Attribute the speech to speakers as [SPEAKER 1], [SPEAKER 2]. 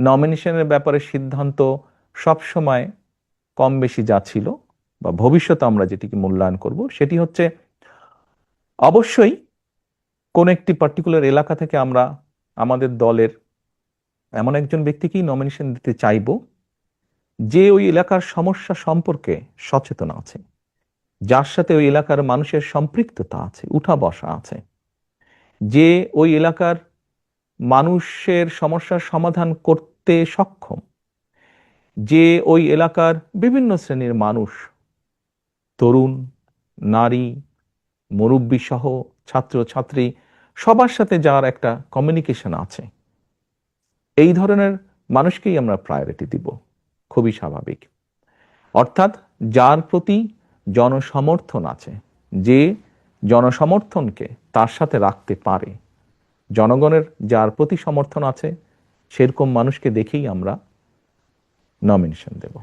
[SPEAKER 1] নমিনেশনের ব্যাপারে সিদ্ধান্ত সবসময় কম বেশি যা ছিল বা ভবিষ্যতে আমরা যেটিকে মূল্যায়ন করব সেটি হচ্ছে অবশ্যই কোন একটি পার্টিকুলার এলাকা থেকে আমরা আমাদের দলের এমন একজন ব্যক্তিকেই নমিনেশন দিতে চাইব যে ওই এলাকার সমস্যা সম্পর্কে সচেতন আছে, যার সাথে ওই এলাকার মানুষের সম্পৃক্ততা আছে, উঠা বসা আছে, যে ওই এলাকার মানুষের সমস্যার সমাধান করতে সক্ষম, যে ওই এলাকার বিভিন্ন শ্রেণীর মানুষ, তরুণ, নারী, মুরব্বী সহ ছাত্র ছাত্রী, সবার সাথে যার একটা কমিউনিকেশন আছে, এই ধরনের মানুষকেই আমরা প্রায়োরিটি দিব। খুবই স্বাভাবিক। অর্থাৎ যার প্রতি জনসমর্থন আছে, যে জনসমর্থনকে তার সাথে রাখতে পারে, জনগণের যার প্রতি সমর্থন আছে, সেরকম মানুষকে দেখেই আমরা নমিনেশন দেব।